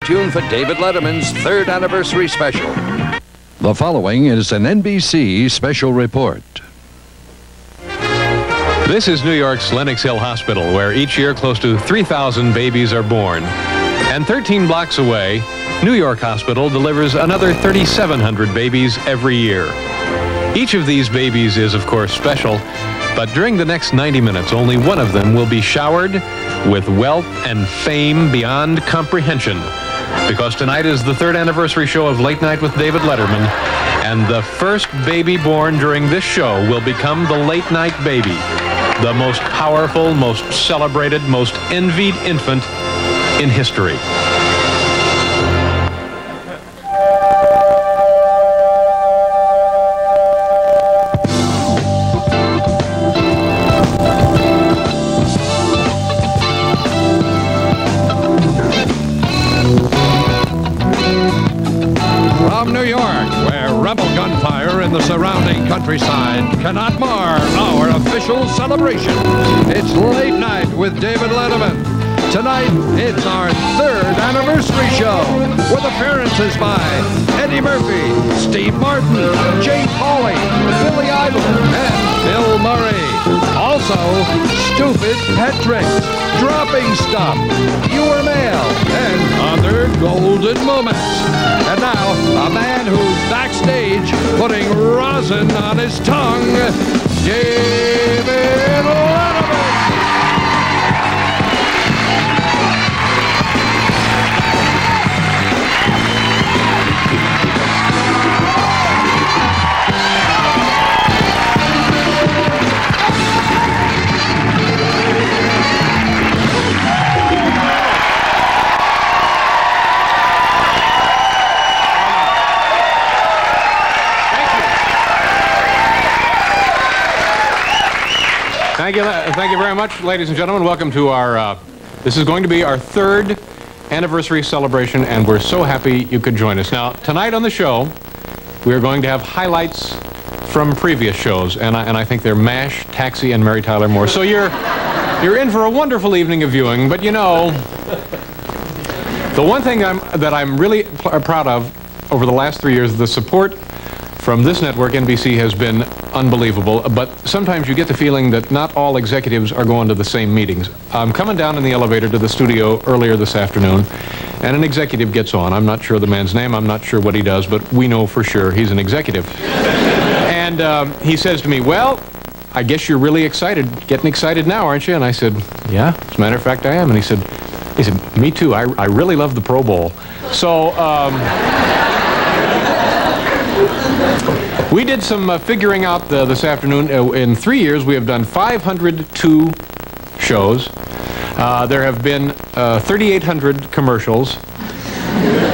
tuned for David Letterman's 3rd anniversary special. The following is an NBC special report. This is New York's Lenox Hill Hospital, where each year close to 3,000 babies are born. And 13 blocks away, New York Hospital delivers another 3,700 babies every year. Each of these babies is, of course, special, but during the next 90 minutes, only one of them will be showered with wealth and fame beyond comprehension. Because tonight is the 3rd anniversary show of Late Night with David Letterman, and the first baby born during this show will become the late night baby, the most powerful, most celebrated, most envied infant in history. From New York, where rebel gunfire in the surrounding countryside cannot mar our official celebration, it's Late Night with David Letterman. Tonight, it's our 3rd anniversary show, with appearances by Eddie Murphy, Steve Martin, Jane Pauley, Billy Idol, and Bill Murray. Also, stupid pet tricks, dropping stuff, viewer mail, and other golden moments. And now, a man who's backstage putting rosin on his tongue, David Letterman. Thank you very much, ladies and gentlemen. Welcome to our, this is going to be our 3rd anniversary celebration, and we're so happy you could join us. Now, tonight on the show, we are going to have highlights from previous shows, and I think they're MASH, Taxi, and Mary Tyler Moore. So you're in for a wonderful evening of viewing, but you know, the one thing that I'm really proud of over the last 3 years, the support from this network, NBC, has been unbelievable, but sometimes you get the feeling that not all executives are going to the same meetings. I'm coming down in the elevator to the studio earlier this afternoon, and an executive gets on. I'm not sure the man's name, I'm not sure what he does, but we know for sure he's an executive. And he says to me, "Well, I guess you're really excited, getting excited now, aren't you?" And I said, "Yeah, as a matter of fact, I am." And he said, "Me too, I really love the Pro Bowl." So, we did some figuring out this afternoon. In 3 years, we have done 502 shows. There have been 3,800 commercials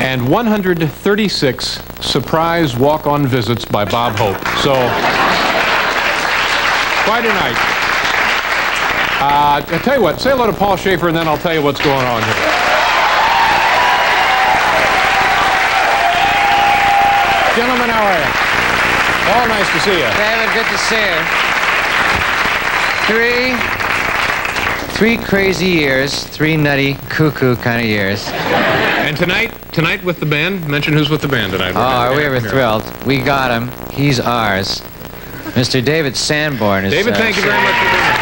and 136 surprise walk-on visits by Bob Hope. So, quite a night. I'll tell you what, say hello to Paul Schaefer, and then I'll tell you what's going on here. Gentlemen, how are you? All nice to see you. David, good to see you. Three crazy years, 3 nutty, cuckoo kind of years. And tonight with the band, mention who's with the band tonight. Oh, we were thrilled. We got him. He's ours. Mr. David Sanborn is... David, thank you very much for being here.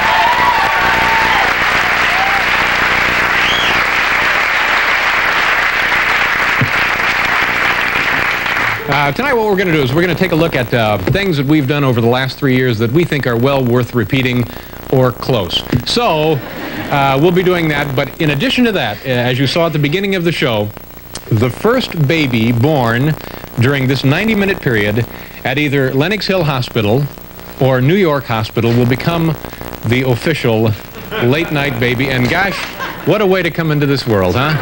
Tonight what we're going to do is we're going to take a look at things that we've done over the last 3 years that we think are well worth repeating or close. So we'll be doing that, but in addition to that, as you saw at the beginning of the show, the first baby born during this 90-minute period at either Lenox Hill Hospital or New York Hospital will become the official late-night baby. And gosh, what a way to come into this world, huh?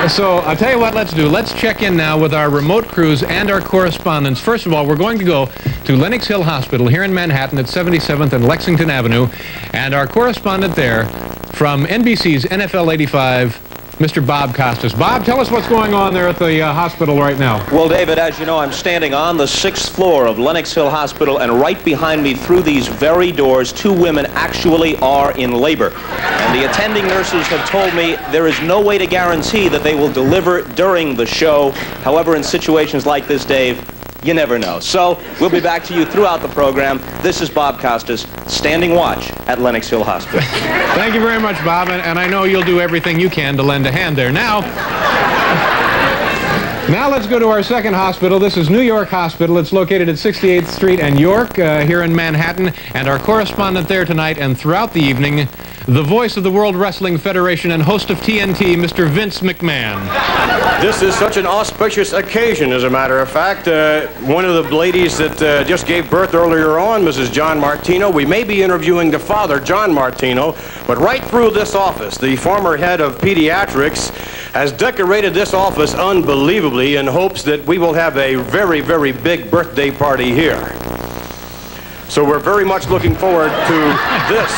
So I'll tell you what let's do. Let's check in now with our remote crews and our correspondents. First of all, we're going to go to Lenox Hill Hospital here in Manhattan at 77th and Lexington Avenue. And our correspondent there from NBC's NFL 85, Mr. Bob Costas. Bob, tell us what's going on there at the hospital right now. Well, David, as you know, I'm standing on the 6th floor of Lenox Hill Hospital, and right behind me through these very doors, 2 women actually are in labor. And the attending nurses have told me there is no way to guarantee that they will deliver during the show. However, in situations like this, Dave, you never know. So we'll be back to you throughout the program. This is Bob Costas, standing watch at Lenox Hill Hospital. Thank you very much, Bob, and I know you'll do everything you can to lend a hand there. Now let's go to our second hospital. This is New York Hospital. It's located at 68th Street and York here in Manhattan. And our correspondent there tonight and throughout the evening, the voice of the World Wrestling Federation and host of TNT, Mr. Vince McMahon. This is such an auspicious occasion, as a matter of fact. One of the ladies that just gave birth earlier on, Mrs. John Martino, we may be interviewing the father, John Martino, but right through this office, the former head of pediatrics has decorated this office unbelievably in hopes that we will have a very, very big birthday party here. So we're very much looking forward to this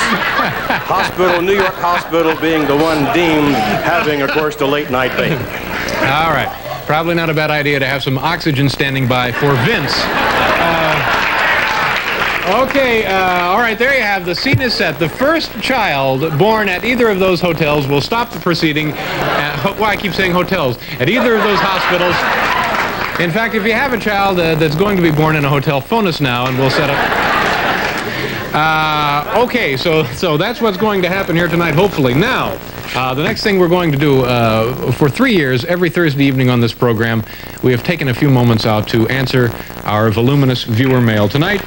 hospital, New York Hospital, being the one deemed having, of course, the late night baby. All right. Probably not a bad idea to have some oxygen standing by for Vince. Okay, all right, there you have. The scene is set. The first child born at either of those hotels will stop the proceeding. Why I keep saying hotels? At either of those hospitals. In fact, if you have a child that's going to be born in a hotel, phone us now and we'll set up. Okay, so that's what's going to happen here tonight, hopefully. Now, the next thing we're going to do, for 3 years, every Thursday evening on this program, we have taken a few moments out to answer our voluminous viewer mail. Tonight,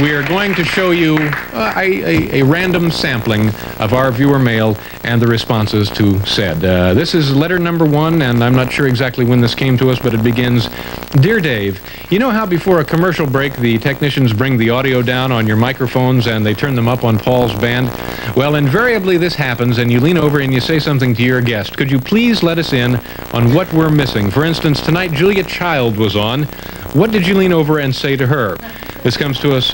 we are going to show you a random sampling of our viewer mail and the responses to said. This is letter number 1, and I'm not sure exactly when this came to us, but it begins, Dear Dave, you know how before a commercial break the technicians bring the audio down on your microphones and they turn them up on Paul's band? Well, invariably this happens and you lean over and you say something to your guest. Could you please let us in on what we're missing? For instance, tonight Julia Child was on. What did you lean over and say to her? This comes to us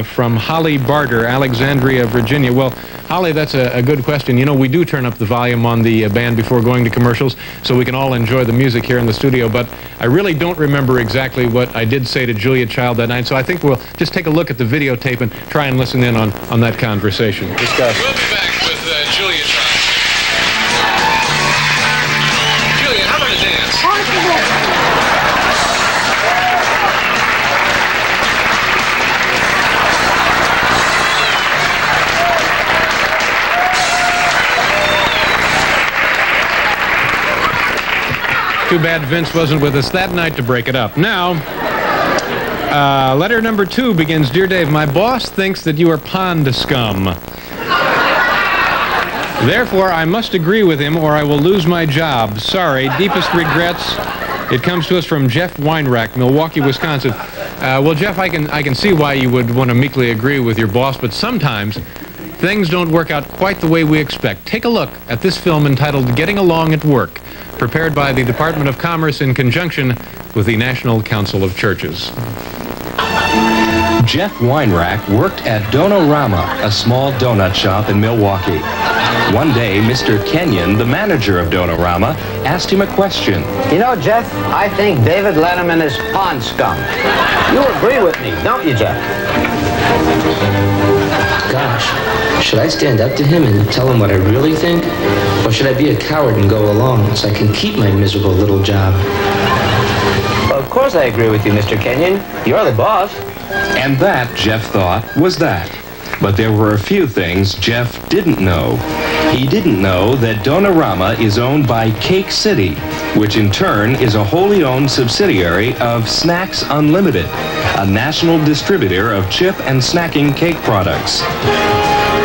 from Holly Barter, Alexandria, Virginia. Well, Holly, that's a good question. You know, we do turn up the volume on the band before going to commercials so we can all enjoy the music here in the studio, but I really don't remember exactly what I did say to Julia Child that night, so I think we'll just take a look at the videotape and try and listen in on that conversation. Discuss. We'll be back with Julia Child. Julia, how about a dance? Too bad Vince wasn't with us that night to break it up. Now, letter number 2 begins, Dear Dave, my boss thinks that you are pond scum. Therefore, I must agree with him or I will lose my job. Sorry, deepest regrets. It comes to us from Jeff Weinrack, Milwaukee, Wisconsin. Well, Jeff, I can see why you would want to meekly agree with your boss, but sometimes things don't work out quite the way we expect. Take a look at this film entitled Getting Along at Work, prepared by the Department of Commerce in conjunction with the National Council of Churches. Jeff Weinrack worked at Donorama, a small donut shop in Milwaukee. One day, Mr. Kenyon, the manager of Donorama, asked him a question. You know, Jeff, I think David Letterman is pond scum. You agree with me, don't you, Jeff? Gosh, should I stand up to him and tell him what I really think? Or should I be a coward and go along so I can keep my miserable little job? Well, of course I agree with you, Mr. Kenyon. You're the boss. And that, Jeff thought, was that. But there were a few things Jeff didn't know. He didn't know that Donorama is owned by Cake City, which in turn is a wholly owned subsidiary of Snacks Unlimited, a national distributor of chip and snacking cake products.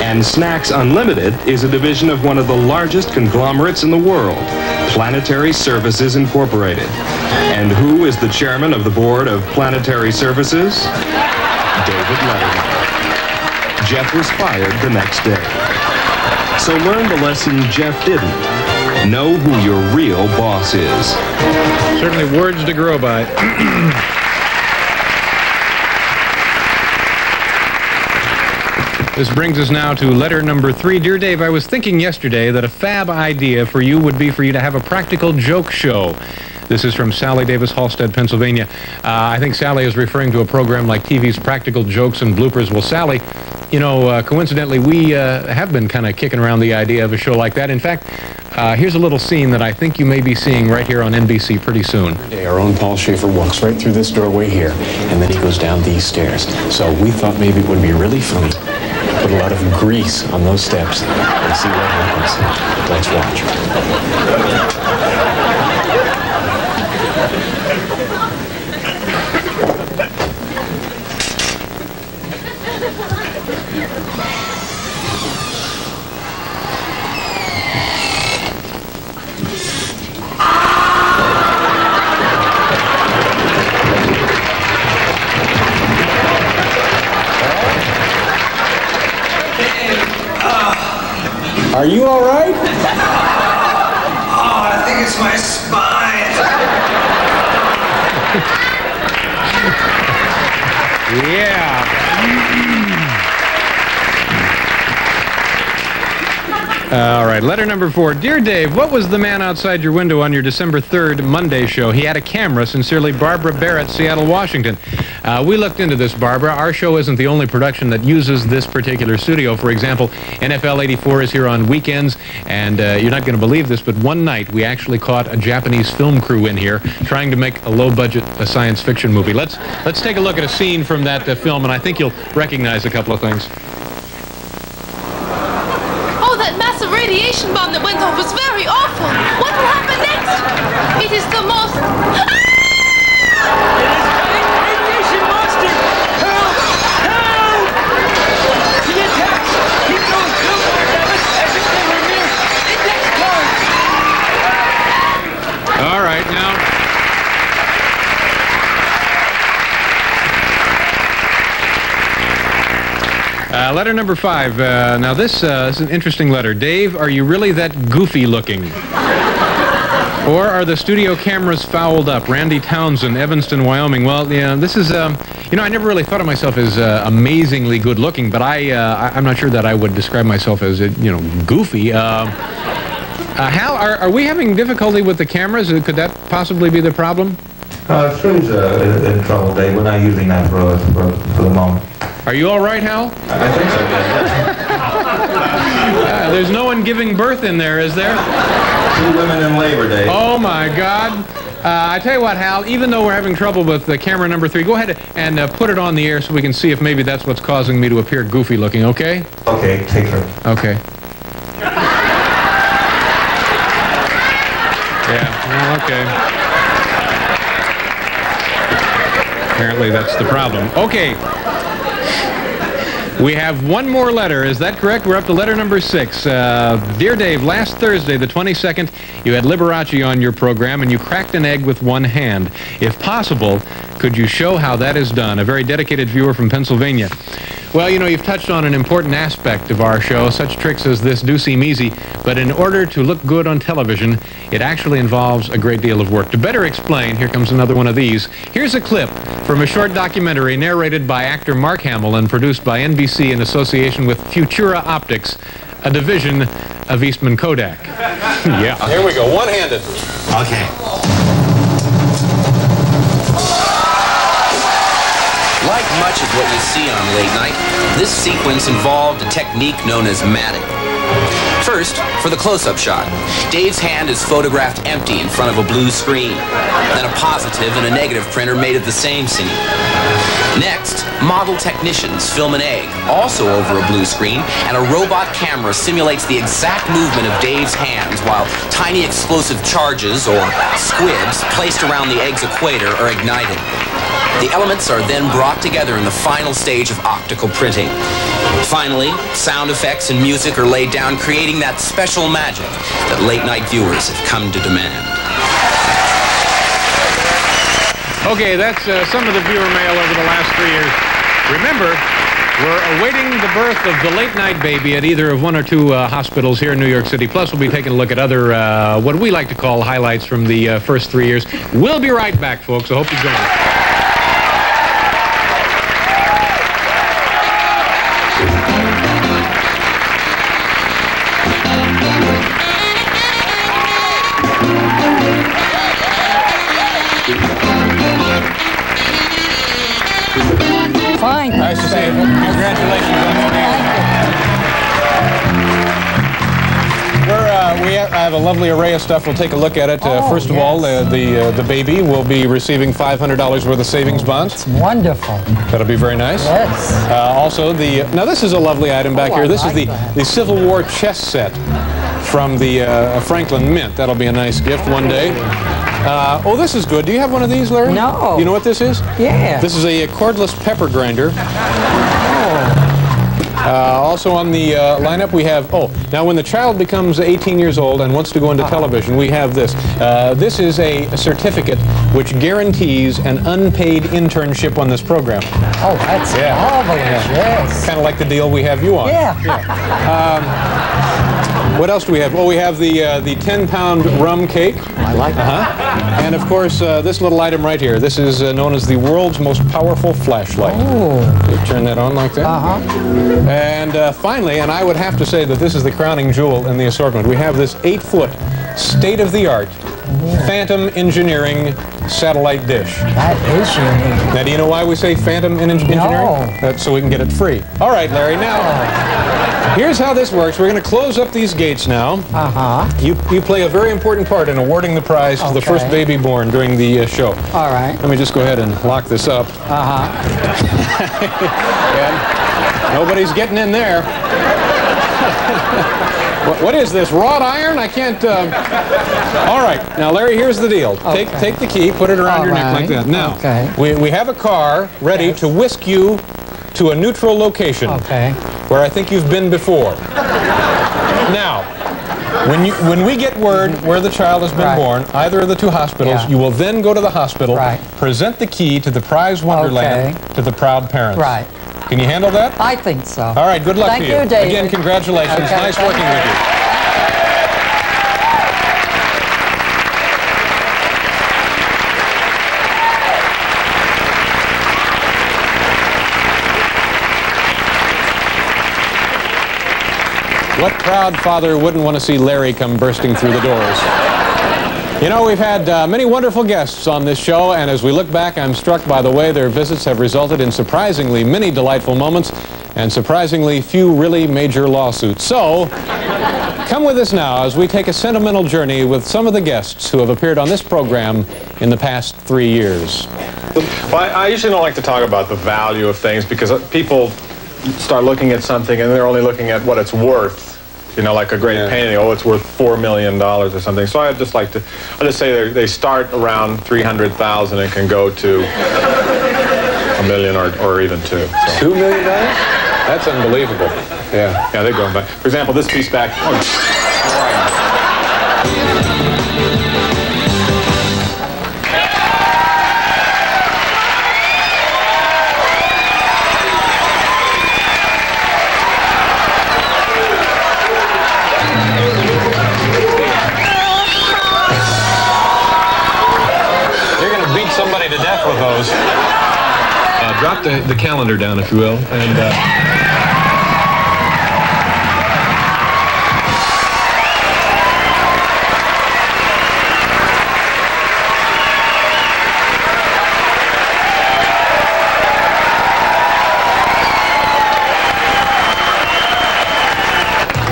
And Snacks Unlimited is a division of one of the largest conglomerates in the world, Planetary Services Incorporated. And who is the chairman of the board of Planetary Services? David Letterman. Jeff was fired the next day. So learn the lesson Jeff didn't. Know who your real boss is. Certainly words to grow by. This brings us now to letter number 3. Dear Dave, I was thinking yesterday that a fab idea for you would be for you to have a practical joke show. This is from Sally Davis, Halstead, Pennsylvania. I think Sally is referring to a program like TV's Practical Jokes and Bloopers. Well, Sally, you know, coincidentally, we have been kind of kicking around the idea of a show like that. In fact, here's a little scene that I think you may be seeing right here on NBC pretty soon. Our own Paul Schaefer walks right through this doorway here, and then he goes down these stairs. So we thought maybe it would be really funny to put a lot of grease on those steps and see what happens. Let's watch. Are you all right? Oh, I think it's my spine. Yeah. All right, letter number 4. Dear Dave, what was the man outside your window on your December 3rd Monday show? He had a camera. Sincerely, Barbara Barrett, Seattle, Washington. We looked into this, Barbara. Our show isn't the only production that uses this particular studio. For example, NFL 84 is here on weekends, and you're not going to believe this, but one night we actually caught a Japanese film crew in here trying to make a low-budget science fiction movie. Let's take a look at a scene from that film, and I think you'll recognize a couple of things. Oh, that massive radiation bomb that went off was very awful. What will happen next? It is the most... Radiation monster! Help! Help! The attacks! Keep going! Go! Everything we're near! Index card! All right, now... letter number 5. Now this is an interesting letter. Dave, are you really that goofy looking? Or are the studio cameras fouled up? Randy Townsend, Evanston, Wyoming. Well, yeah, this is, you know, I never really thought of myself as amazingly good looking, but I'm not sure that I would describe myself as, you know, goofy. Hal, are we having difficulty with the cameras? Could that possibly be the problem? Screen's in trouble, Dave. We're not using that for the moment. Are you all right, Hal? I think so, Dave. There's no one giving birth in there, is there? 2 women in labor, Dave. Oh, my God. I tell you what, Hal, even though we're having trouble with camera number 3, go ahead and put it on the air so we can see if maybe that's what's causing me to appear goofy looking, okay? Okay, take her. Okay. Yeah, well, okay. Apparently that's the problem. Okay. We have one more letter. Is that correct? We're up to letter number 6. Dear Dave, last Thursday, the 22nd, you had Liberace on your program, and you cracked an egg with one hand. If possible, could you show how that is done? A very dedicated viewer from Pennsylvania. Well, you know, you've touched on an important aspect of our show. Such tricks as this do seem easy, but in order to look good on television, it actually involves a great deal of work. To better explain, here comes another one of these. Here's a clip from a short documentary narrated by actor Mark Hamill and produced by NBC in association with Futura Optics, a division of Eastman Kodak. Yeah. Here we go, one-handed. Okay. Like much of what you see on Late Night, this sequence involved a technique known as matting. First, for the close-up shot, Dave's hand is photographed empty in front of a blue screen. Then a positive and a negative printer made of the same scene. Next, model technicians film an egg, also over a blue screen, and a robot camera simulates the exact movement of Dave's hands while tiny explosive charges, or squibs, placed around the egg's equator are ignited. The elements are then brought together in the final stage of optical printing. Finally, sound effects and music are laid down, creating that special magic that late-night viewers have come to demand. Okay, that's some of the viewer mail over the last 3 years. Remember, we're awaiting the birth of the late-night baby at either of 1 or 2 hospitals here in New York City. Plus, we'll be taking a look at other, what we like to call highlights from the first 3 years. We'll be right back, folks. I hope you join us. fine. Nice to see you. Congratulations on your I have a lovely array of stuff. We'll take a look at it. First of all, the baby will be receiving $500 worth of savings bonds. It's wonderful. That'll be very nice. Yes. Also, now this is a lovely item back here. This is the Civil War chess set from the Franklin Mint. That'll be a nice gift one day. Oh, this is good. Do you have one of these, Larry? No. You know what this is? Yeah. This is a cordless pepper grinder. Also on the lineup we have, now when the child becomes 18 years old and wants to go into television, we have this. This is a certificate which guarantees an unpaid internship on this program. Oh, that's marvelous, yes. Kind of like the deal we have you on. Yeah. What else do we have? Oh, we have the 10-pound rum cake. I like that. And of course, this little item right here. This is known as the world's most powerful flashlight. Oh. You turn that on like that. And finally, and I would have to say that this is the crowning jewel in the assortment, we have this 8-foot state-of-the-art Phantom Engineering satellite dish. That is unique. Now, do you know why we say Phantom Engineering? No. That's so we can get it free. All right, Larry, now, here's how this works. We're going to close up these gates now. You play a very important part in awarding the prize to the first baby born during the show. All right. Let me just go ahead and lock this up. And nobody's getting in there. What is this, wrought iron? I can't... All right, now, Larry, here's the deal. Take the key, put it around your neck like that. Now, we have a car ready to whisk you to a neutral location where I think you've been before. Now, when we get word where the child has been born, either of the two hospitals, you will then go to the hospital, present the key to the prize wonderland to the proud parents. Right. Can you handle that? I think so. All right, good luck to you. Thank you, David. Again, congratulations. Nice working with you. What proud father wouldn't want to see Larry come bursting through the doors? You know, we've had many wonderful guests on this show, and as we look back, I'm struck by the way their visits have resulted in surprisingly many delightful moments and surprisingly few really major lawsuits. So, come with us now as we take a sentimental journey with some of the guests who have appeared on this program in the past 3 years. Well, I usually don't like to talk about the value of things because people start looking at something and they're only looking at what it's worth. You know, like a great painting, it's worth $4 million or something. So I'll just say they start around $300,000 and can go to $1 million or even $2 million. $2 million? That's unbelievable. Yeah, they're going back. For example, this piece back. Somebody to death with those. Drop the calendar down, if you will, and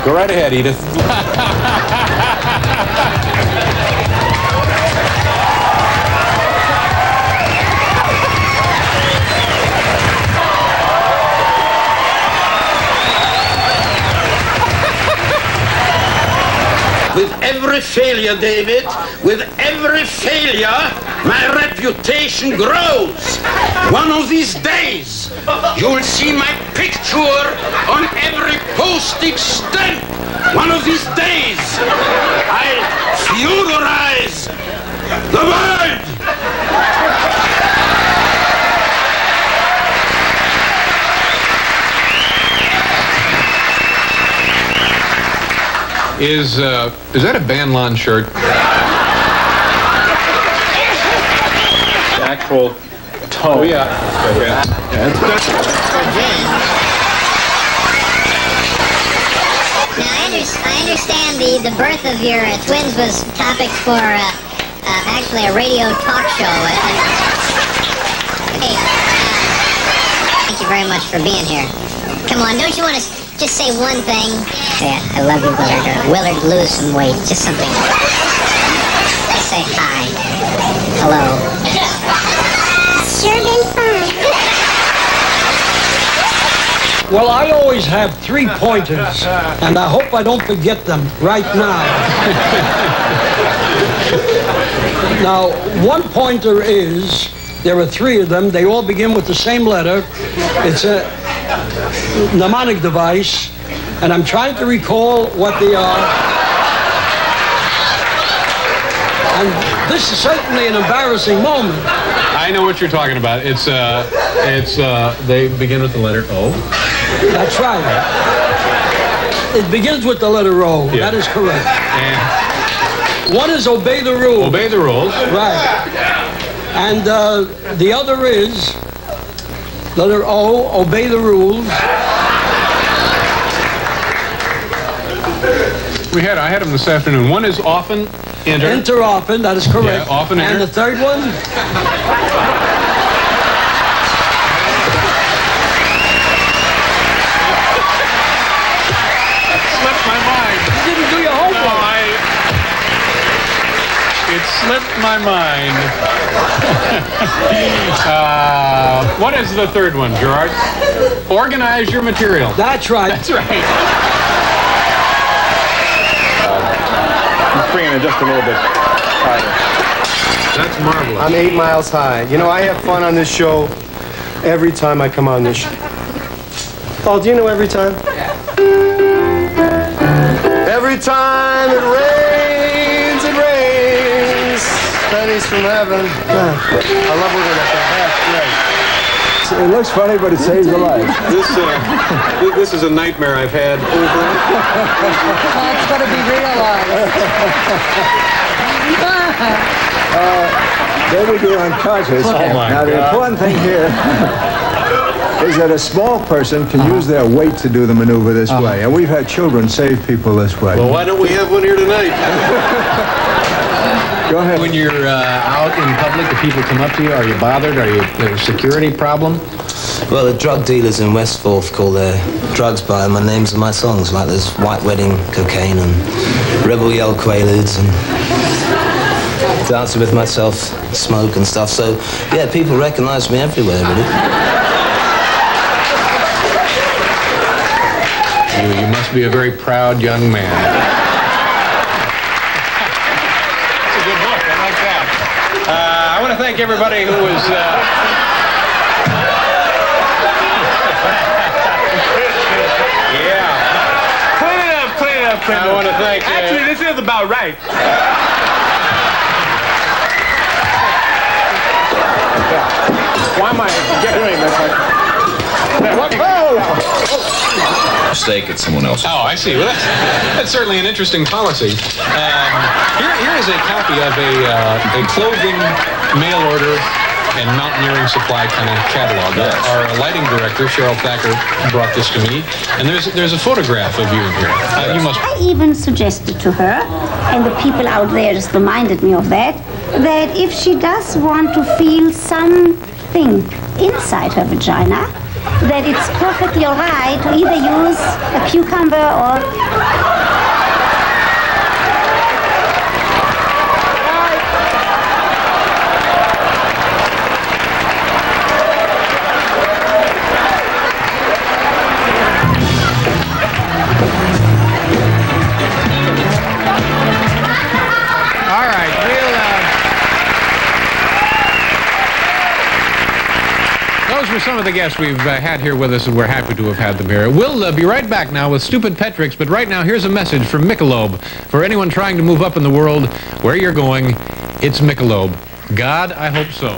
go right ahead, Edith. With every failure, David, with every failure, my reputation grows. One of these days, you'll see my picture on every postage stamp. One of these days, I'll feudalize the world. Is that a Ban Lon shirt? Actual tone. Oh, yeah. Okay. Now, I understand the birth of your twins was topic for actually a radio talk show. Thank you you very much for being here. Come on, don't you want to just say one thing? Say, I love you, Willard. Or, Willard, lose some weight. Just something. Just say hi. Hello. It's sure been fun. Well, I always have 3 pointers, and I hope I don't forget them right now. Now, 1 pointer is, there are 3 of them. They all begin with the same letter. It's a mnemonic device, and I'm trying to recall what they are. And this is certainly an embarrassing moment. I know what you're talking about. They begin with the letter O. That's right. It begins with the letter O. Yeah. That is correct. And one is obey the rules. Obey the rules. Right. And the other is letter O, obey the rules. I had them this afternoon. One is often enter. Enter often, that is correct. Yeah, often enter. And the third one? Slipped my mind. You didn't do your homework. No, it slipped my mind. What is the third one, Gerard? Organize your material. That's right. That's right. Let's bring it in just a little bit higher. That's marvelous. I'm 8 miles high. You know, I have fun on this show every time I come on this show. Oh, do you know every time? Every time it rains, pennies from heaven. I love looking at that. That's great. It looks funny, but it saves a life. This is a nightmare I've had over. That's got to be realized. They would be unconscious. Oh my now, the God. important thing here is that a small person can use their weight to do the maneuver this way. And we've had children save people this way. Well, why don't we have one here tonight? Go ahead. When you're out in public, do people come up to you? Are you bothered? Are you a security problem? Well, the drug dealers in West Forth call their drugs by my names of my songs, like there's White Wedding, Cocaine, and Rebel Yell Quaaludes, and Dancing with Myself, Smoke and stuff. So, yeah, people recognize me everywhere, really. You must be a very proud young man. I want to thank everybody who was... Yeah. Clean it up. I want to thank... Actually, this is about right. Why am I getting this? Mistake at someone else. Oh, I see. Well, that's certainly an interesting policy. Here is a copy of a clothing mail order and mountaineering supply kind of catalog. Yes. Our lighting director, Cheryl Thacker, brought this to me, and there's a photograph of you in here. You must. I even suggested to her, and the people out there just reminded me of that if she does want to feel something inside her vagina, that it's perfectly all right to either use a cucumber or... All right, those were some of the guests we've had here with us, and we're happy to have had them here. We'll be right back now with Stupid Petrix, but right now here's a message from Michelob. For anyone trying to move up in the world, where you're going, it's Michelob. God, I hope so.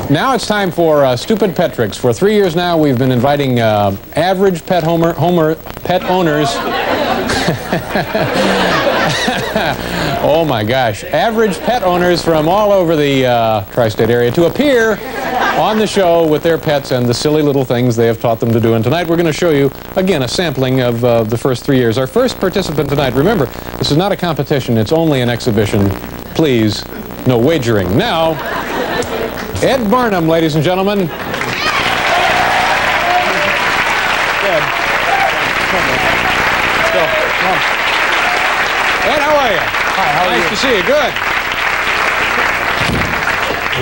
Now it's time for Stupid Pet Tricks. For 3 years now, we've been inviting average pet pet owners. Oh my gosh. Average pet owners from all over the tri-state area to appear on the show with their pets and the silly little things they have taught them to do. And tonight we're going to show you, again, a sampling of the first 3 years. Our first participant tonight, remember, this is not a competition, it's only an exhibition. Please, no wagering. Now, Ed Barnum, ladies and gentlemen. Ed. Let's go. Come on. Ed, how are you? Hi, how are you? Nice to see you. Good.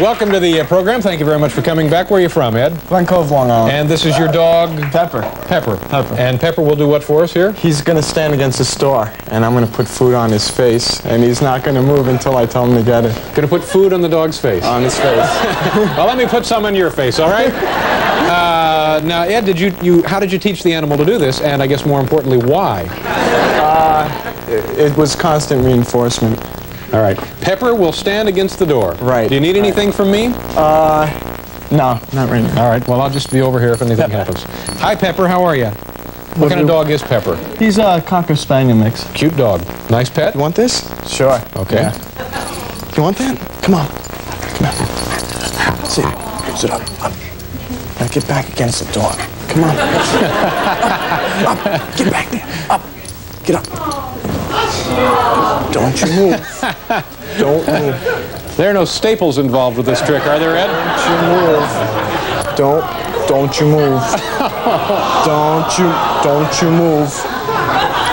Welcome to the program. Thank you very much for coming back. Where are you from, Ed? Glen Cove, Long Island. And this is your dog? Pepper. Pepper. Pepper. And Pepper will do what for us here? He's going to stand against the store, and I'm going to put food on his face, and he's not going to move until I tell him to get it. Going to put food on the dog's face? On his face. Well, let me put some on your face, all right? Now, Ed, how did you teach the animal to do this, and I guess more importantly, why? It was constant reinforcement. All right. Pepper will stand against the door. Right. Do you need anything from me? No, not right now. All right. Well, I'll just be over here if anything happens. Hi, Pepper. How are you? What kind of dog is Pepper? He's a Cocker Spaniel mix. Cute dog. Nice pet? You want this? Sure. Okay. Yeah. You want that? Come on. Come on. Sit. Sit up. Up. Now get back against the door. Come on. Up. Get back there. Up. Get up. Don't you move. Don't move. There are no staples involved with this trick, are there, Ed? Don't you move. Don't you move. Don't you move.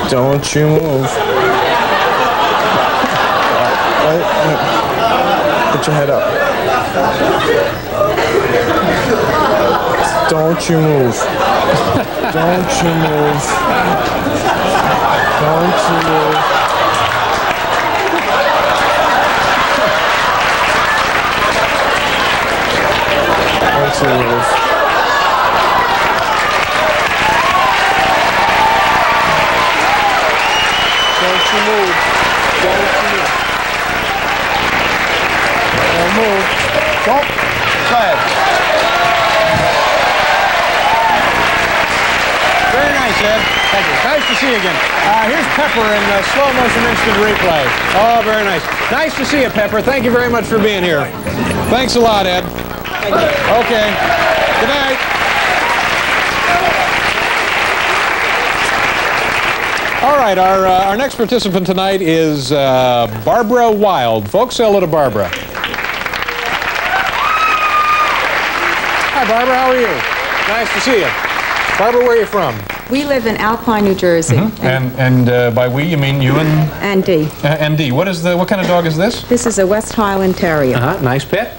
Don't you move. Right. Put your head up. Don't you move. Don't you move. Don't you move. Don't you move. Don't you move. Don't you move. Don't move. Don't. Go ahead. Very nice, Ed. Thank you. Nice to see you again. Here's Pepper in slow motion instant replay. Oh, very nice. Nice to see you, Pepper. Thank you very much for being here. Thanks a lot, Ed. Okay. Good night. All right, our next participant tonight is Barbara Wild. Folks, say hello to Barbara. Hi, Barbara. How are you? Nice to see you. Barbara, where are you from? We live in Alpine, New Jersey. And by we, you mean you and Dee. And Dee. What kind of dog is this? This is a West Highland Terrier. Nice pet.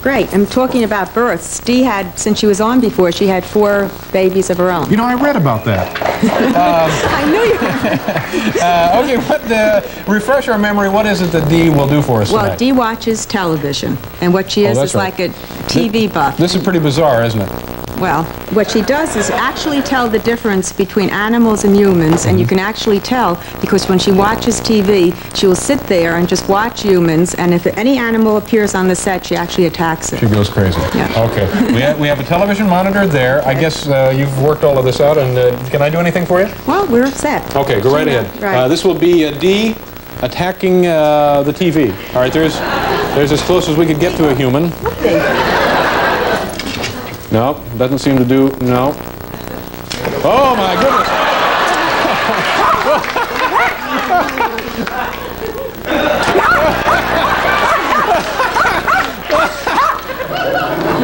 Great. I'm talking about births. Dee had, since she was on before, she had 4 babies of her own. You know, I read about that. I knew you would. Okay, refresh our memory. What is it that Dee will do for us tonight? Well, Dee watches television, and what she is right. like a TV buff. This is pretty bizarre, isn't it? Well, what she does is actually tell the difference between animals and humans, and you can actually tell because when she watches TV, she will sit there and just watch humans, and if any animal appears on the set, she actually attacks it. She goes crazy. Yeah. Okay. We have a television monitor there. I guess you've worked all of this out, and can I do anything for you? Well, we're set. Okay, go right ahead. Right. This will be Dee attacking the TV. All right, there's as close as we could get to a human. Okay. No, doesn't seem to do, no. Oh my goodness!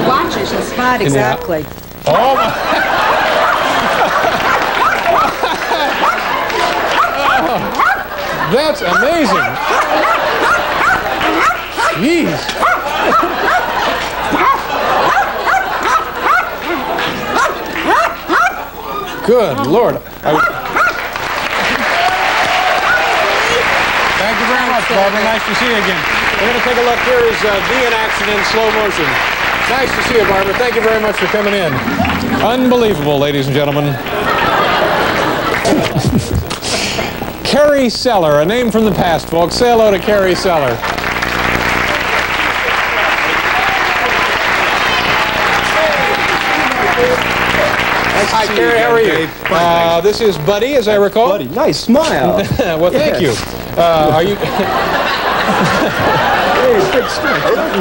Watches and spot exactly. Oh my! Oh, that's amazing! Jeez! Good Lord. Thank you very much, Barbara. Nice to see you again. We're going to take a look. Here is Dee in action in slow motion. Nice to see you, Barbara. Thank you very much for coming in. Unbelievable, ladies and gentlemen. Carrie Seller, a name from the past, folks. Say hello to Carrie Seller. Hi, Carrie. How are you? This is Buddy, as I recall. Buddy, nice smile. Well, thank you. Are you?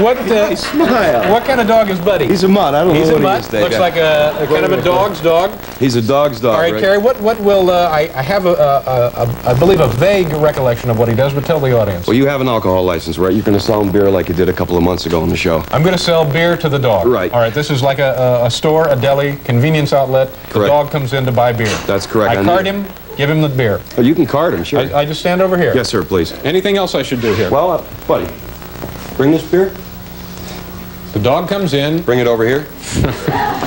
What kind of dog is Buddy? He's a mutt. I don't know what he mutt. is. Looks like a kind of a dog's dog. He's a dog's dog. All right, Carrie. What will I have I believe a vague recollection of what he does, but tell the audience. Well, you have an alcohol license, right? You're going to sell him beer like you did a couple of months ago on the show. I'm going to sell beer to the dog. Right. All right. This is like a store, a deli, convenience outlet. The Correct. dog comes in to buy beer. That's correct. I card him. Give him the beer. Oh, you can card him, sure. I just stand over here. Yes, sir, please. Anything else I should do here? Well, buddy, bring this beer. The dog comes in. Bring it over here.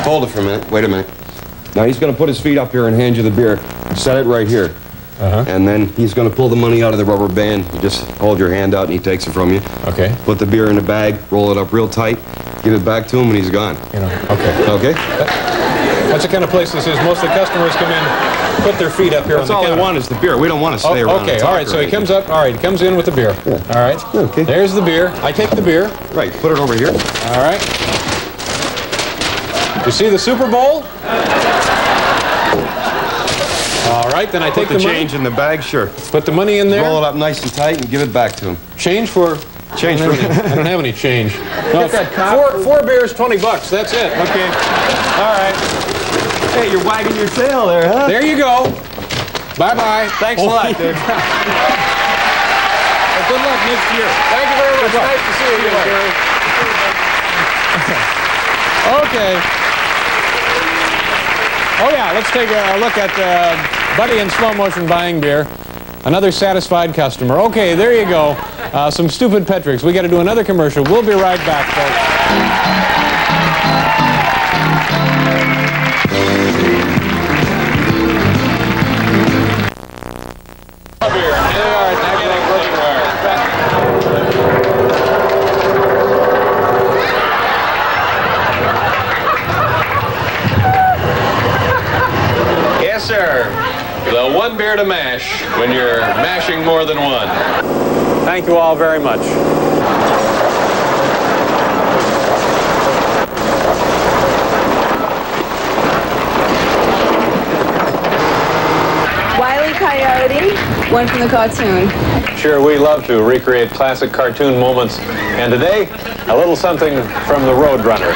Hold it for a minute. Wait a minute. Now he's going to put his feet up here and hand you the beer. Set it right here. And then he's going to pull the money out of the rubber band. You just hold your hand out and he takes it from you. Okay. Put the beer in the bag, roll it up real tight, give it back to him, and he's gone. Okay. Okay? That's the kind of place this is. Most of the customers come in, put their feet up here on the counter. That's all they want is the beer. We don't want to stay around. Okay, all right. So he comes up. All right, he comes in with the beer. Yeah. All right. Okay. There's the beer. I take the beer. Right. Put it over here. All right. You see the Super Bowl? All right, then I take the the money. change in the bag, sure. Put the money in there. Roll it up nice and tight and give it back to him. Change for. Change I don't have any change. No, four beers, $20. That's it. Okay. All right. Hey, you're wagging your tail there, huh? There you go. Bye-bye. Thanks a lot, Dave. Good luck next year. Thank you very much. Nice to see you again, Gary. Okay. Oh, yeah, let's take a look at Buddy in slow motion buying beer. Another satisfied customer. Okay, there you go. Some stupid pet tricks. We got to do another commercial. We'll be right back, folks. Yes, sir. The one beer to mash when you're mashing more than one. Thank you all very much. Wile E. Coyote, one from the cartoon. Sure, we love to recreate classic cartoon moments. And today, a little something from the Roadrunner.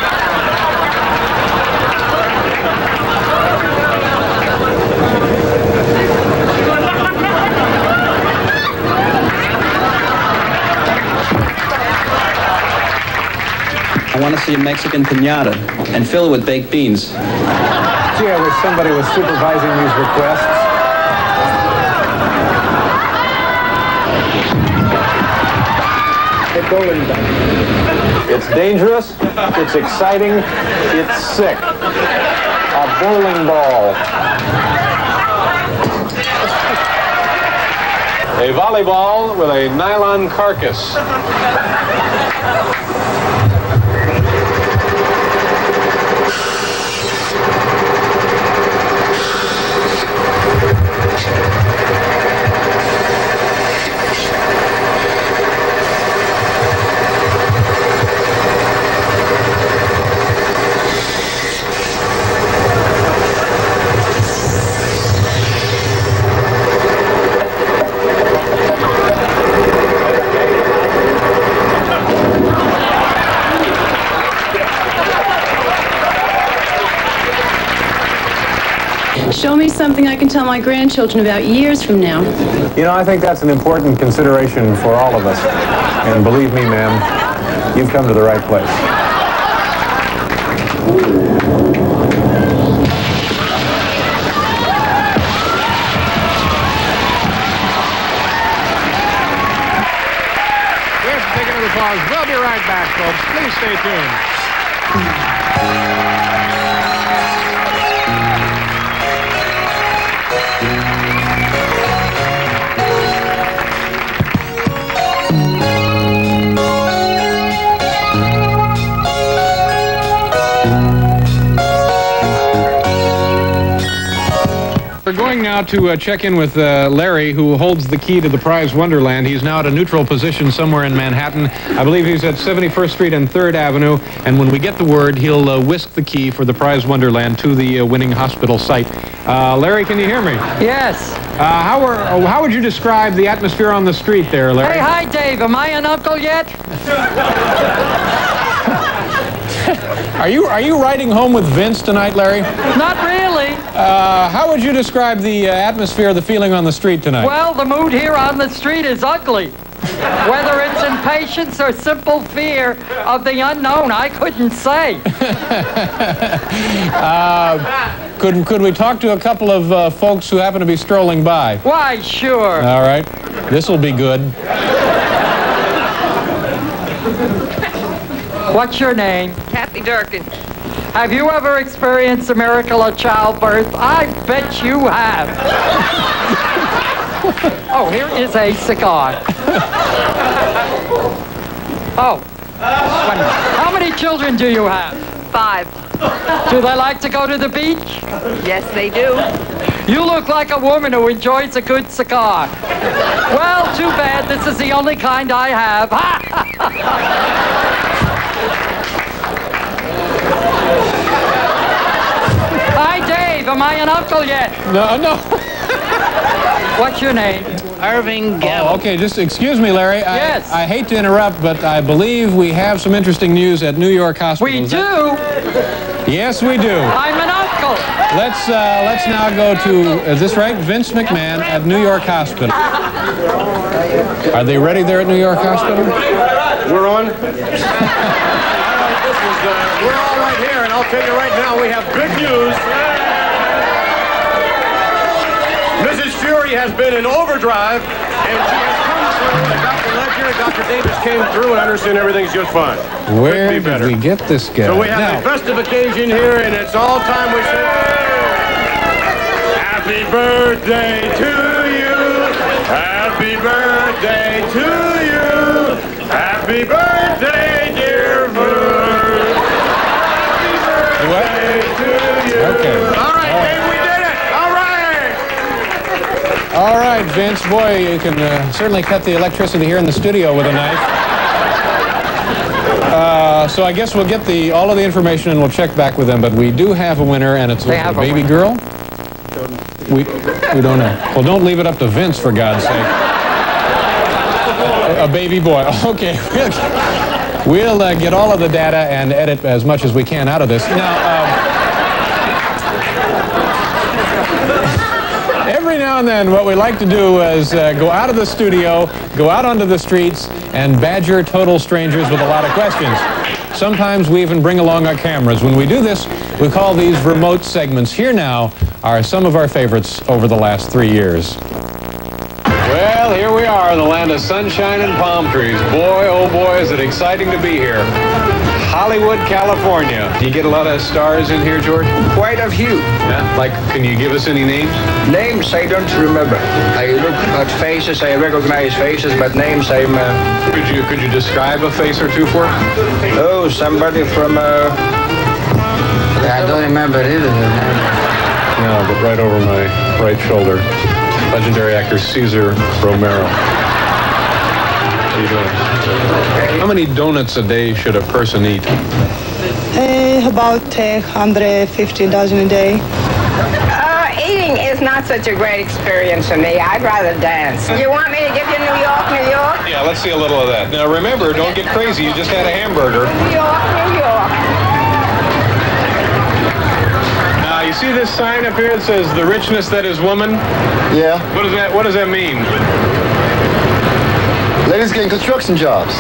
I want to see a Mexican piñata and fill it with baked beans. Gee, I wish somebody was supervising these requests. It's dangerous, it's exciting, it's sick. A bowling ball. A volleyball with a nylon carcass. Show me something I can tell my grandchildren about years from now. You know, I think that's an important consideration for all of us. And believe me, ma'am, you've come to the right place. Yes, take another pause. We'll be right back, folks. Please stay tuned. We're going now to check in with Larry, who holds the key to the prize Wonderland. He's now at a neutral position somewhere in Manhattan. I believe he's at 71st Street and 3rd Avenue. And when we get the word, he'll whisk the key for the prize Wonderland to the winning hospital site. Larry, can you hear me? Yes. How would you describe the atmosphere on the street there, Larry? Hey, hi, Dave. Am I an uncle yet? Are you riding home with Vince tonight, Larry? Not really. How would you describe the atmosphere, the feeling on the street tonight? Well, the mood here on the street is ugly. Whether it's impatience or simple fear of the unknown, I couldn't say. Could we talk to a couple of folks who happen to be strolling by? Why, sure. All right. This will be good. What's your name? Kathy Durkin. Have you ever experienced the miracle of childbirth? I bet you have. Oh, here is a cigar. Oh, how many children do you have? 5. Do they like to go to the beach? Yes, they do. You look like a woman who enjoys a good cigar. Well, too bad. This is the only kind I have. Hi, Dave. Am I an uncle yet? No. What's your name? Irving Gallo. Oh, okay, just excuse me, Larry. Yes. I hate to interrupt, but I believe we have some interesting news at New York Hospital. We do? Yes, we do. I'm an uncle. Let's now go to, is this right? Vince McMahon at New York Hospital. Are they ready there at New York Hospital? We're on. We're all right here, and I'll tell you right now, we have good news. Mrs. Fury has been in overdrive, and she has come through, and Dr. Ledger and Dr. Davis came through, and I understand everything's just fine. Where did we get this guy? So we have a festive occasion here, and it's all time we say, Happy birthday to you! Happy birthday to you! Happy birthday, dear Bert! Happy birthday to you! Okay. All right, Dave, we did it! All right! All right, Vince. Boy, you can certainly cut the electricity here in the studio with a knife. So I guess we'll get all of the information and we'll check back with them. But we do have a winner, and it's a baby girl. We don't know. Well, don't leave it up to Vince, for God's sake. A baby boy. Okay. We'll get all of the data and edit as much as we can out of this. Now, every now and then, what we like to do is go out of the studio, go out onto the streets, and badger total strangers with a lot of questions. Sometimes we even bring along our cameras. When we do this, we call these remote segments. Here now are some of our favorites over the last 3 years. Well, here we are in the land of sunshine and palm trees. Boy, oh boy, is it exciting to be here. Hollywood, California. Do you get a lot of stars in here, George? Quite a few. Yeah? Like, can you give us any names? Names I don't remember. I look at faces, I recognize faces, but names I'm... Could you describe a face or two for us? Oh, somebody from... I don't remember either. No, but right over my right shoulder. Legendary actor Cesar Romero. How you doing? How many donuts a day should a person eat? About 150 dozen a day. Eating is not such a great experience for me. I'd rather dance. You want me to give you New York, New York? Yeah, let's see a little of that. Now remember, don't get crazy. You just had a hamburger. New York, New York. Now you see this sign up here that says "The richness that is woman." Yeah. What does that mean? Ladies getting construction jobs.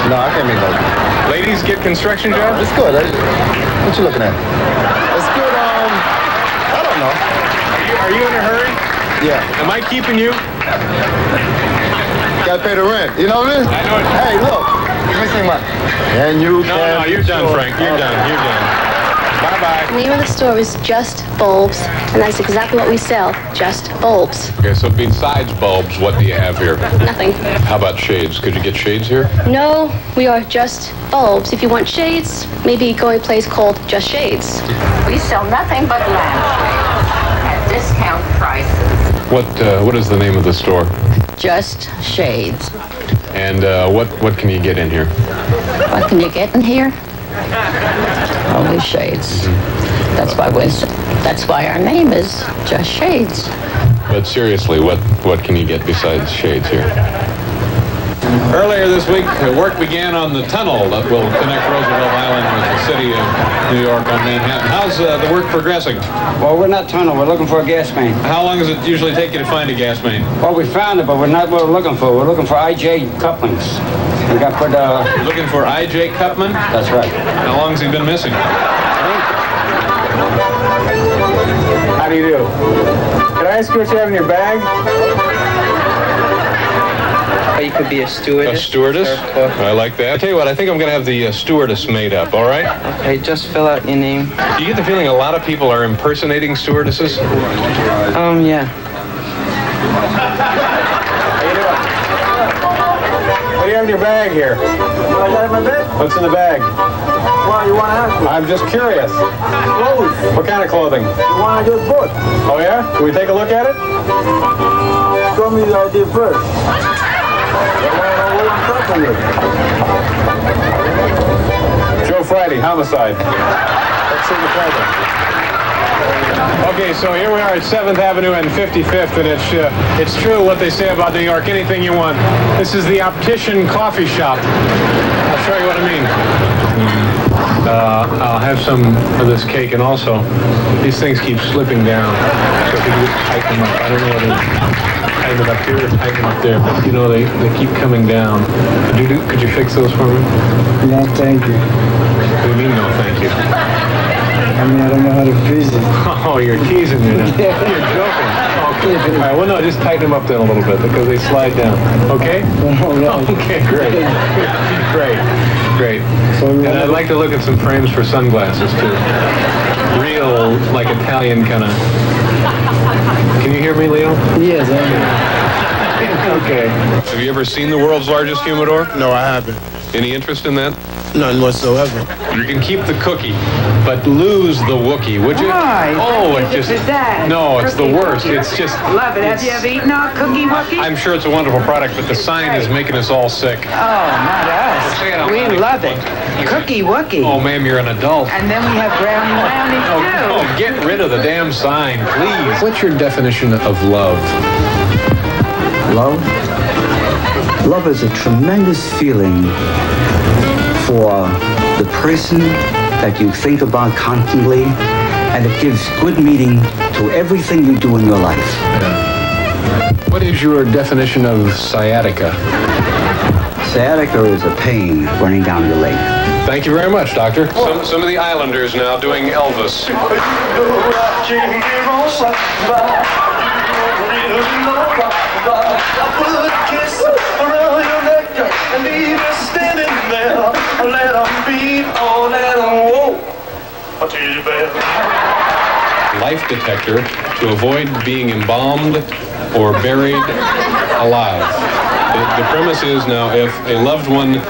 No, I can't mean that. Ladies get construction jobs? It's good. What you looking at? It's good. I don't know. Are you in a hurry? Yeah. Am I keeping you? Gotta pay the rent. You know what I mean? I know it. Hey, look. Let me sing my. And you. No, you're done, Frank. You're done. You're done. Bye Bye-bye. The name of the store is Just Bulbs, and that's exactly what we sell, just bulbs. Okay, so besides bulbs, what do you have here? Nothing. How about shades? Could you get shades here? No, we are just bulbs. If you want shades, maybe go to a place called Just Shades. We sell nothing but lampshades at discount prices. What is the name of the store? Just Shades. And what can you get in here? What can you get in here? Only shades. That's why our name is Just Shades. But seriously, what can you get besides shades here? Earlier this week, work began on the tunnel that will connect Roosevelt Island with the city of New York on Manhattan. How's the work progressing? Well, we're not tunnel. We're looking for a gas main. How long does it usually take you to find a gas main? Well, we found it, but we're not what we're looking for. We're looking for IJ couplings. We got put. Looking for IJ Cupman? That's right. How long has he been missing? How do you do? Can I ask you what you have in your bag? You could be a stewardess. A stewardess? I like that. I tell you what, I think I'm going to have the stewardess made up, all right? Okay, just fill out your name. Do you get the feeling a lot of people are impersonating stewardesses? Yeah. What do you have in your bag here? What I got in my bag? What's in the bag? Well, you want to ask me? I'm just curious. Clothes. What kind of clothing? You want to get both? Oh, yeah? Can we take a look at it? Show me the idea first. Joe Friday, homicide. Let's see the clothing. Okay, so here we are at 7th Avenue and 55th, and it's true what they say about New York, anything you want. This is the Optician Coffee Shop. I'll show you what I mean. I'll have some of this cake, and also, these things keep slipping down. So if you can just tighten them up. I don't know whether tighten them up here or tighten them up there, but you know, they keep coming down. Could you fix those for me? No, thank you. What do you mean, no thank you? I mean, I don't know how to freeze it. Oh, you're teasing me now. You're joking. Okay. All right, well, no, just tighten them up then a little bit because they slide down. Okay? Okay, great. Great. And I'd like to look at some frames for sunglasses, too. Real, like Italian kind of... Can you hear me, Leo? Yes, I am. Okay. Have you ever seen the world's largest humidor? No, I haven't. Any interest in that? None whatsoever. You can keep the cookie, but lose the Wookiee, would you? Why? Oh, it just... No, it's the worst. Wookiee. It's just... Love it. Have you ever eaten our cookie Wookiee? I'm sure it's a wonderful product, but the sign is making us all sick. Oh, not us. We love it. Cookie Wookiee. Oh, ma'am, you're an adult. And then we have brownie brownies, too. Oh, get rid of the damn sign, please. What's your definition of love? Love? Love is a tremendous feeling for the person that you think about constantly, and it gives good meaning to everything you do in your life. What is your definition of sciatica? Sciatica is a pain running down your leg. Thank you very much, Doctor. Some of the Islanders now doing Elvis. Life detector to avoid being embalmed or buried alive. The premise is now if a loved one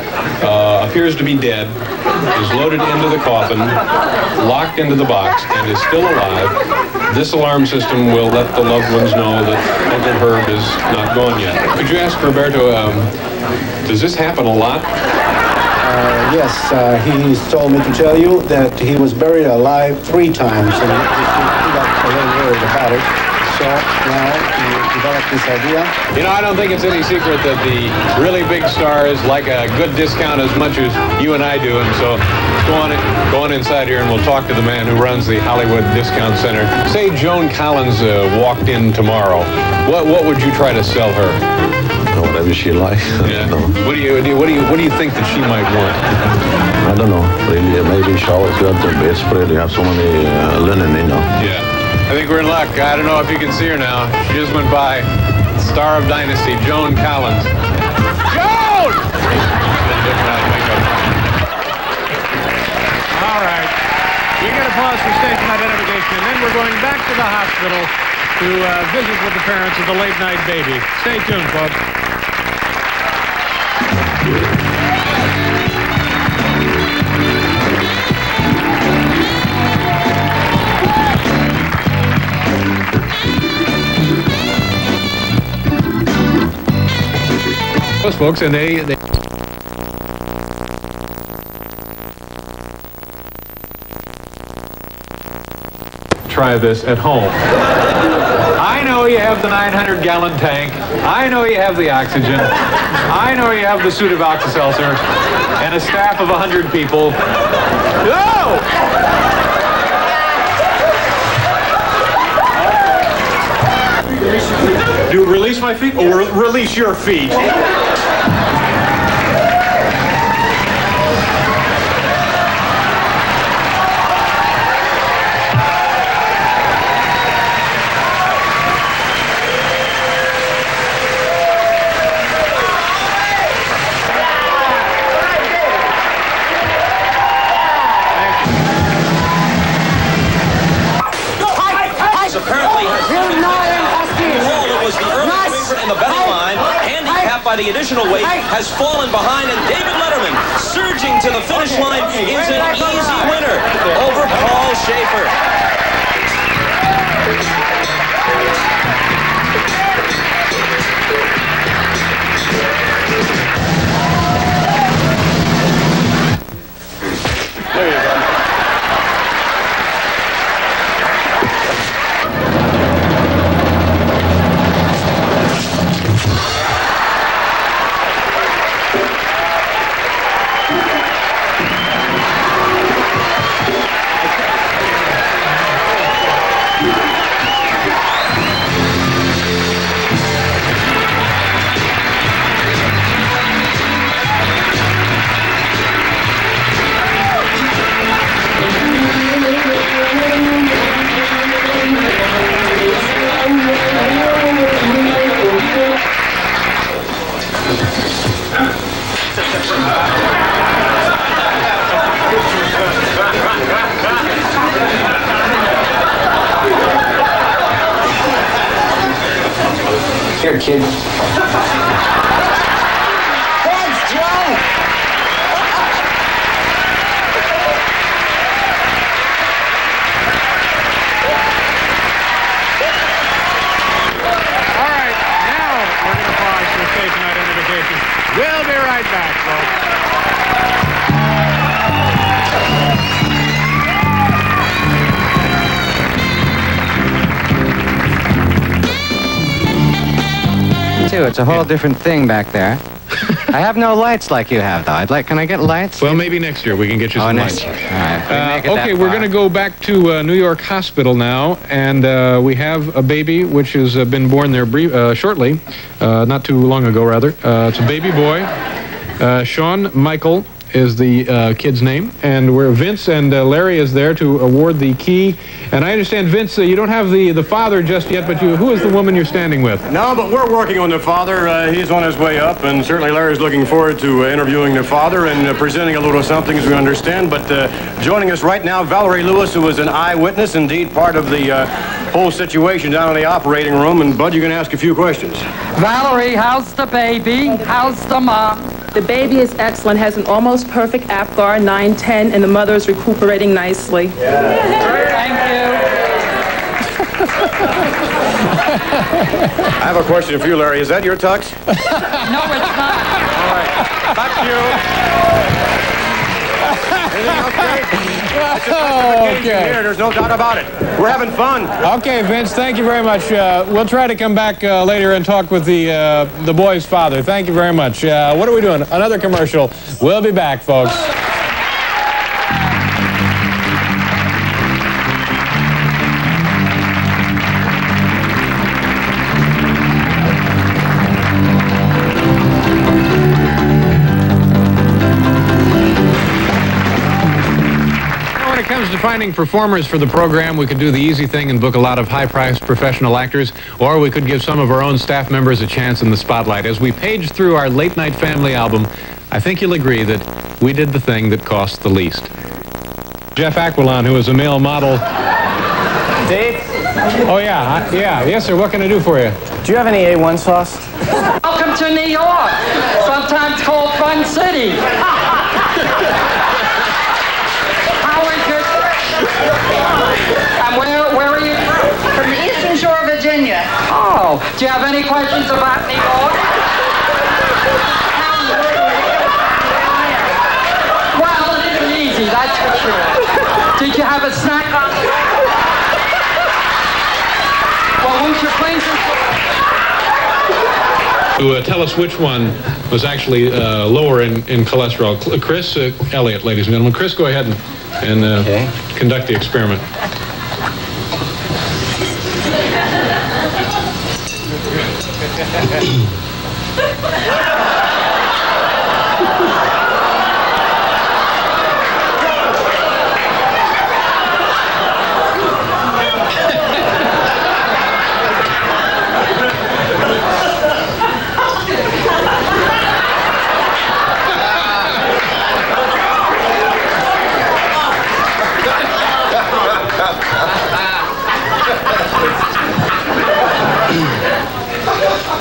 appears to be dead, is loaded into the coffin, locked into the box, and is still alive, this alarm system will let the loved ones know that Uncle Herb is not gone yet. Could you ask Roberto, does this happen a lot? Yes, he's told me to tell you that he was buried alive 3 times, and he got a little worried about it. So now he developed this idea. You know, I don't think it's any secret that the really big stars like a good discount as much as you and I do, and so go on inside here and we'll talk to the man who runs the Hollywood Discount Center. Say Joan Collins walked in tomorrow. What would you try to sell her? Whatever she likes. Yeah. What do you think that she might want? I don't know. Really, maybe showers got the best spread. You have so many linen, you know. Yeah. I think we're in luck. I don't know if you can see her now. She just went by. Star of Dynasty, Joan Collins. Joan! All right. We get a pause for station identification, and then we're going back to the hospital to visit with the parents of the late night baby. Stay tuned, folks. Those folks, and they try this at home. I know you have the 900-gallon tank. I know you have the oxygen. I know you have the suit of Alka-Seltzer and a staff of 100 people. No! Do you release my feet or release your feet? By the additional weight has fallen behind, and David Letterman, surging to the finish line, is an easy winner over Paul Schaefer. There you go. Here, kid. Thanks, Joe! All right, now we're going to pause for station identification. We'll be right back, folks. It's a whole different thing back there. I have no lights like you have, though. Can I get lights? Well, maybe next year we can get you some lights. Next year. All right. Okay, we're going to go back to New York Hospital now, and we have a baby which has been born there shortly, not too long ago, rather. It's a baby boy. Sean Michael is the kid's name, and where Vince and Larry is there to award the key. And I understand, Vince, you don't have the father just yet, but who is the woman you're standing with? No, but we're working on the father. He's on his way up, and certainly Larry's looking forward to interviewing the father and presenting a little something, as we understand. But joining us right now, Valerie Lewis, who was an eyewitness, indeed part of the whole situation down in the operating room. And, Bud, you can ask a few questions. Valerie, how's the baby? How's the mom? The baby is excellent, has an almost perfect APGAR, 9-10, and the mother is recuperating nicely. Thank you. I have a question for you, Larry. Is that your tux? No, it's not. All right. Back to you. Okay. Here, there's no doubt about it. We're having fun. Okay, Vince, thank you very much. We'll try to come back later and talk with the boy's father. Thank you very much. What are we doing? Another commercial. We'll be back, folks. When it comes to finding performers for the program, we could do the easy thing and book a lot of high-priced professional actors, or we could give some of our own staff members a chance in the spotlight. As we page through our Late Night Family album, I think you'll agree that we did the thing that cost the least. Jeff Aquilon, who is a male model. Dave? Oh, yeah. Yes, sir. What can I do for you? Do you have any A1 sauce? Welcome to New York, sometimes called Fun City. How is your trip? And where are you from? From the Eastern Shore of Virginia. Oh, do you have any questions about New York? Well, it isn't easy, that's for sure. Did you have a snack on the way? Well, won't you please? To tell us which one was actually lower in cholesterol. Chris Elliott, ladies and gentlemen. Chris, go ahead and conduct the experiment.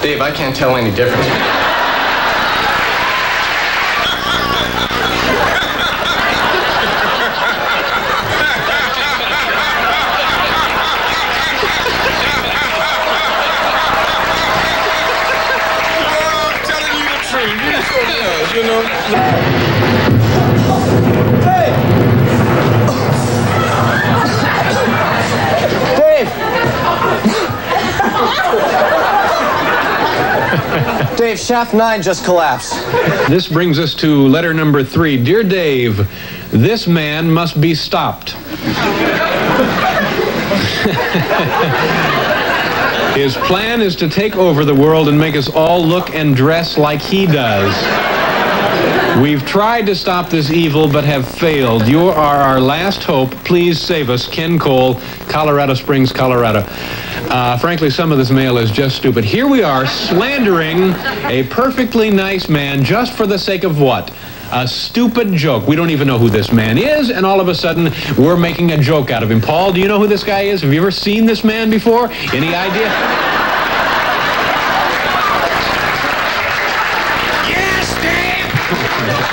Dave, I can't tell any difference. You know. Hey! Dave! Dave, shaft 9 just collapsed. This brings us to letter number 3. Dear Dave, this man must be stopped. His plan is to take over the world and make us all look and dress like he does. We've tried to stop this evil but have failed. You are our last hope. Please save us. Ken Cole, Colorado Springs, Colorado. Frankly, some of this mail is just stupid. Here we are slandering a perfectly nice man just for the sake of what? A stupid joke. We don't even know who this man is, and all of a sudden, we're making a joke out of him. Paul, do you know who this guy is? Have you ever seen this man before? Any idea? Yes, Dave!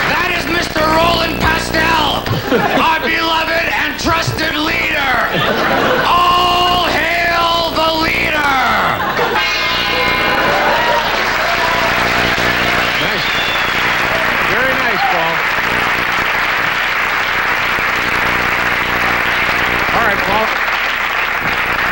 That is Mr. Roland Pastel, our beloved and trusted leader! All hail the leader! Nice. Very nice, Paul. All right, Paul.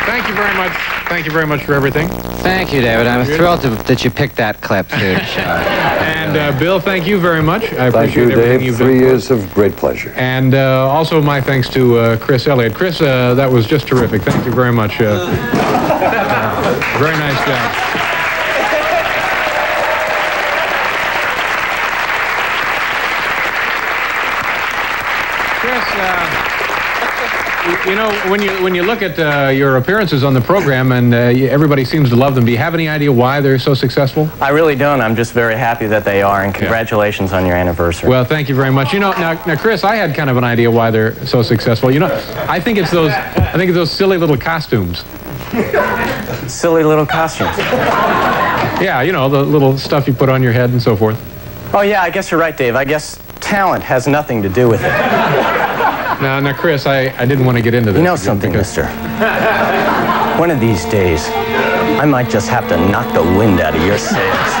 Thank you very much. Thank you very much for everything. Thank you, David. I'm thrilled that you picked that clip, too. And Bill, thank you very much. I appreciate Thank you, everything Dave. you've 3 done. years of great pleasure. And also my thanks to Chris Elliott. Chris, that was just terrific. Thank you very much. Very nice job. Chris, you know, when you look at your appearances on the program and everybody seems to love them, do you have any idea why they're so successful? I really don't. I'm just very happy that they are, and congratulations on your anniversary. Well, thank you very much. You know, now, Chris, I had kind of an idea why they're so successful. You know, I think it's those silly little costumes. Silly little costumes. Yeah, you know, the little stuff you put on your head and so forth. Oh, yeah, I guess you're right, Dave. I guess talent has nothing to do with it. Now, Chris, I didn't want to get into this. You know something, mister? One of these days, I might just have to knock the wind out of your sails.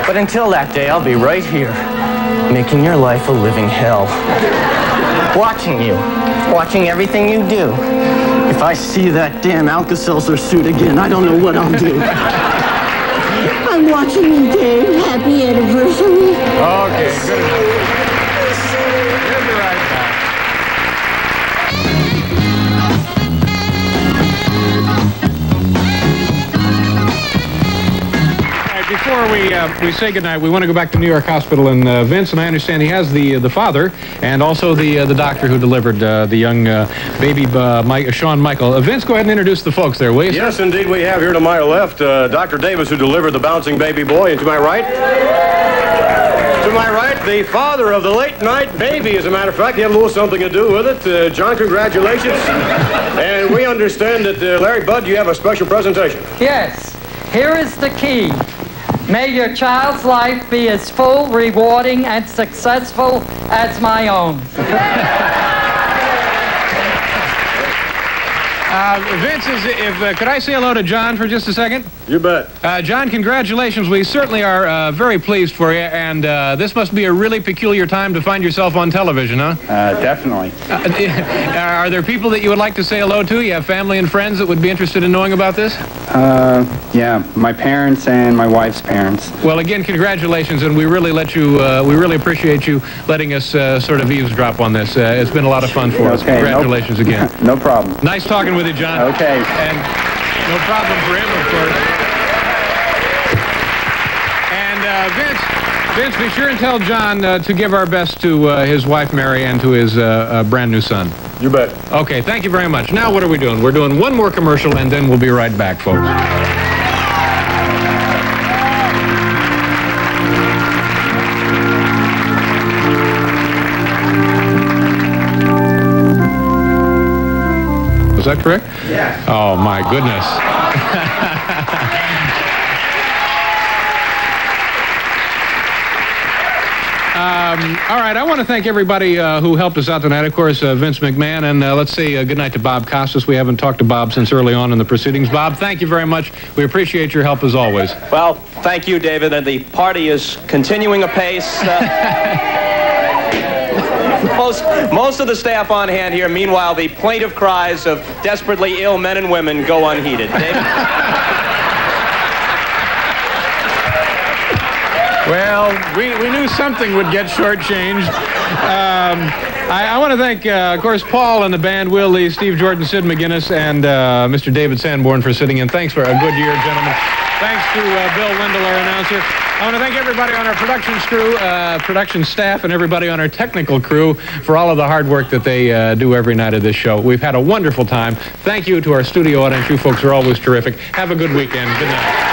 But until that day, I'll be right here, making your life a living hell. Watching you, watching everything you do. If I see that damn Alka-Seltzer suit again, I don't know what I'll do. I'm watching you, Dave. Happy anniversary. Okay, good enough. You'll be right back. Before we say goodnight, we want to go back to New York Hospital and Vince, and I understand he has the father and also the doctor who delivered the young baby Shawn Michael. Vince, go ahead and introduce the folks there, will you? Yes, indeed, we have here to my left Dr. Davis, who delivered the bouncing baby boy, and to my right, to to my right, the father of the late night baby, as a matter of fact. He had a little something to do with it. John, congratulations. And we understand that, Larry Bud, you have a special presentation. Yes. Here is the key. May your child's life be as full, rewarding, and successful as my own. Vince, could I say hello to John for just a second? You bet. John, congratulations. We certainly are very pleased for you, and this must be a really peculiar time to find yourself on television, huh? Definitely. Are there people that you would like to say hello to? You have family and friends that would be interested in knowing about this? Yeah, my parents and my wife's parents. Well, again, congratulations, and we really appreciate you letting us sort of eavesdrop on this. It's been a lot of fun for us. Congratulations again. No problem. Nice talking with you, John. Okay. And no problem for him, of course. And Vince, be sure and tell John to give our best to his wife, Mary, and to his brand new son. You bet. Okay, thank you very much. Now what are we doing? We're doing one more commercial, and then we'll be right back, folks. Is that correct? Yes. Oh, my goodness. All right, I want to thank everybody who helped us out tonight. Of course, Vince McMahon, and let's say good night to Bob Costas. We haven't talked to Bob since early on in the proceedings. Bob, thank you very much. We appreciate your help as always. Well, thank you, David, and the party is continuing apace. Most of the staff on hand here. Meanwhile, the plaintive cries of desperately ill men and women go unheeded. David? Well, we knew something would get shortchanged. I want to thank, of course, Paul and the band, Will Lee, Steve Jordan, Sid McGinnis, and Mr. David Sanborn for sitting in. Thanks for a good year, gentlemen. Thanks to Bill Wendell, our announcer. I want to thank everybody on our production staff, and everybody on our technical crew for all of the hard work that they do every night of this show. We've had a wonderful time. Thank you to our studio audience. You folks are always terrific. Have a good weekend. Good night.